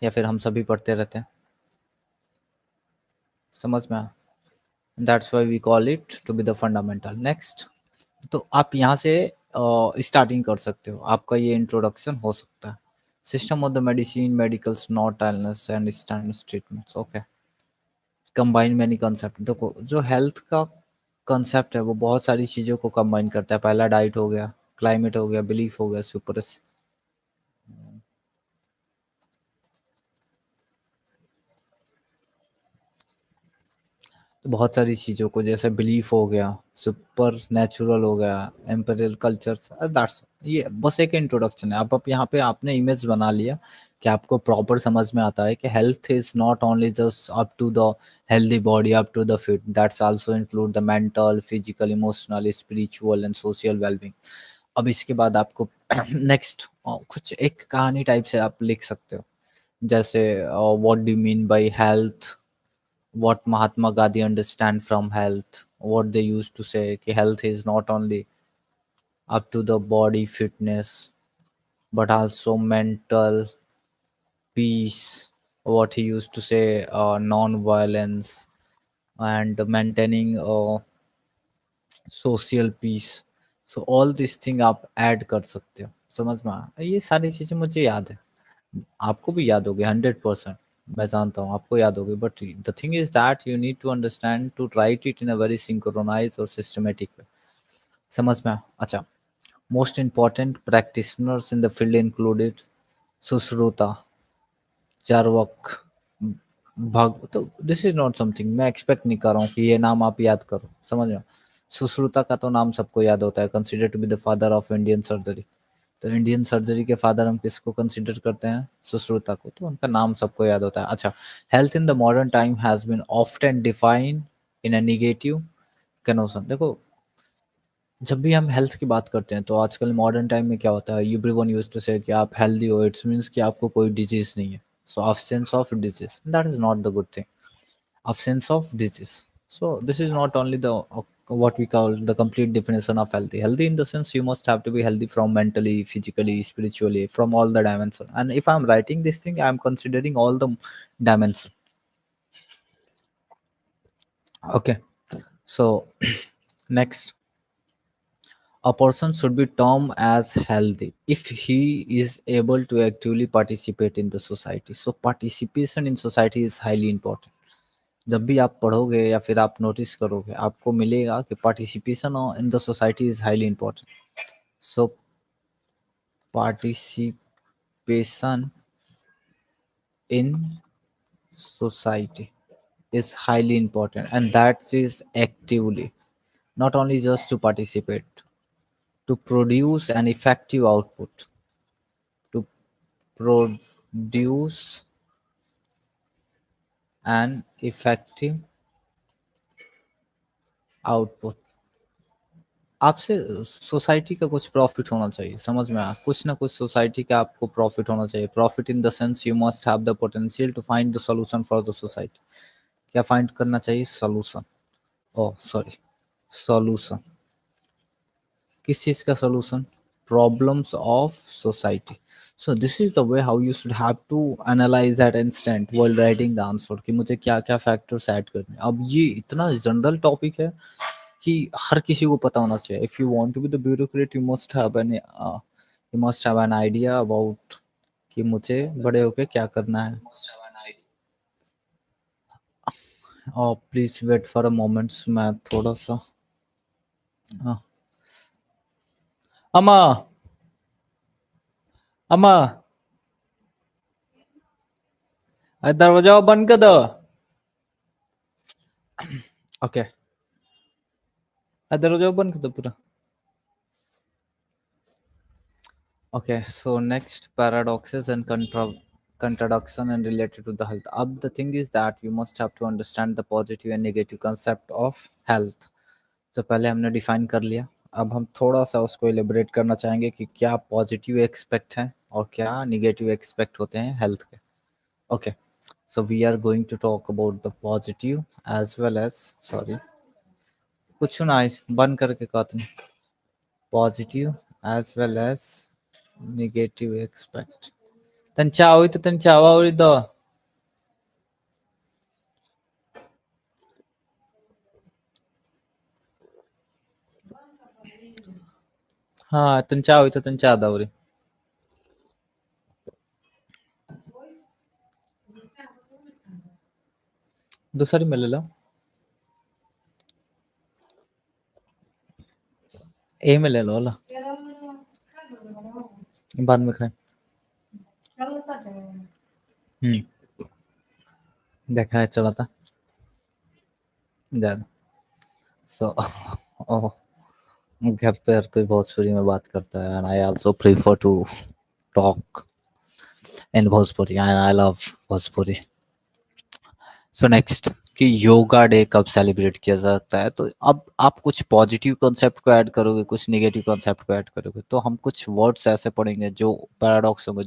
या फिर हम सभी पढ़ते रहते हैं? समझ में आया? That's why we call it to be the fundamental. Next, तो आप यहाँ से स्टार्टिंग कर सकते हो, आपका ये इंट्रोडक्शन हो सकता है। System of the medicine, medicals, not illness and standard treatments. Okay, combine many concept. देखो, जो हेल्थ का कंसेप्ट है वो बहुत सारी चीज़ों को कंबाइन करता है। पहला डाइट हो गया, क्लाइमेट हो गया, बिलीफ हो गया, सुपर तो बहुत सारी चीज़ों को, जैसे बिलीफ हो गया, सुपर नेचुरल हो गया, एम्पेरियल कल्चर्स, दैट्स ये बस एक इंट्रोडक्शन है। आप यहाँ पे आपने इमेज बना लिया कि आपको प्रॉपर समझ में आता है कि health is not only just up to the healthy body, up to the fit, that's also include the mental, physical, emotional, spiritual and social wellbeing. अब इसके बाद आपको नेक्स्ट कुछ एक कहानी टाइप से आप लिख सकते हो, जैसे what do you mean by health, what Mahatma Gandhi understand from health, what they used to say कि health is not only up to the body fitness but also mental peace, what he used to say, non-violence and maintaining social peace. So all these thing आप add कर सकते हो। समझ में आया? ये सारी चीज़ें मुझे याद है, आपको भी याद होगी 100%। मैं जानता हूँ आपको याद होगी, but the thing is that you need to understand to write it in a very synchronize और सिस्टमेटिक वे। समझ में आया? अच्छा, most important practitioners in the field included Sushruta, Charvaka, भाग। तो दिस इज नॉट समथिंग मैं एक्सपेक्ट नहीं कर रहा हूँ कि ये नाम आप याद करो। समझ में? सुश्रुता का तो नाम सबको याद होता है, consider to be the father of Indian surgery. तो इंडियन सर्जरी के फादर हम किसको कंसिडर करते हैं? सुश्रुता को। तो उनका नाम सबको याद होता है। अच्छा, health in the modern time has been often defined in a negative connotation. देखो, जब भी हम हेल्थ की बात करते हैं तो आजकल मॉडर्न टाइम में क्या होता है, एवरीवन यूज्ड टू से कि आप हेल्दी हो, इट्स मींस कि आपको कोई डिजीज नहीं है। सो absence of disease, that is not the good thing. Absence of disease, so this is not only the what we call the complete definition of healthy. Healthy in the sense you must have to be healthy from mentally, physically, spiritually, from all the dimensions. And if I'm writing this thing, I'm considering all the dimensions. Okay, so next, a person should be termed as healthy if he is able to actively participate in the society. So participation in society is highly important. जब भी आप पढ़ोगे या फिर आप notice करोगे, आपको मिलेगा कि participation in the society is highly important. So participation in society is highly important, and that is actively, not only just to participate, to produce an effective output, to produce an effective output। आपसे society का कुछ profit होना चाहिए। समझ में आया? कुछ ना कुछ सोसाइटी का आपको प्रॉफिट होना चाहिए। Profit in the sense you must have the potential to find the solution for the society. क्या फाइंड करना चाहिए? सॉल्यूशन। Oh sorry, solution. किस चीज़ का solution? Problems of society. So this is the way how you should have to analyse at instant while writing the answer कि मुझे क्या क्या फैक्टर्स ऐड करने हैं। अब ये इतना जनरल टॉपिक है कि हर किसी को पता होना चाहिए। If you want to be the bureaucrat you must have an idea about कि मुझे बड़े होके क्या करना है। और please wait for a moments, मैं थोड़ा सा हाँ। अम्मा, अम्मा, दरवाजा बंद कर दो। ओके, दरवाजा बंद कर दो पूरा। Okay, so next, paradoxes and contradiction and related to the health. अब the thing is that we must have to understand the positive and negative concept of health. तो पहले हमने डिफाइन कर लिया, अब हम थोड़ा सा उसको एलिबरेट करना चाहेंगे कि क्या पॉजिटिव एक्सपेक्ट हैं और क्या निगेटिव एक्सपेक्ट होते हैं हेल्थ के। Okay, so we are going to talk about the positive as well as, sorry, कुछ ना बंद करके कहते हैं, positive as well as negative aspect। तन चावा और द हाँ तन चाव तन चा दावरी दूसरी मिले लो ए में ले लो ला बाद में खाए देखा है चला था ज्यादा सो ओह घर पे हर कोई भोजपुरी में बात करता है and I also prefer to talk in Bhojpuri and I love Bhojpuri so next कि योगा डे कब सेलिब्रेट किया जाता है तो अब आप कुछ पॉजिटिव कॉन्सेप्ट को ऐड करोगे कुछ नेगेटिव कॉन्सेप्ट को ऐड करोगे तो हम कुछ वर्ड्स ऐसे पढ़ेंगे जो पैराडॉक्स होंगे जो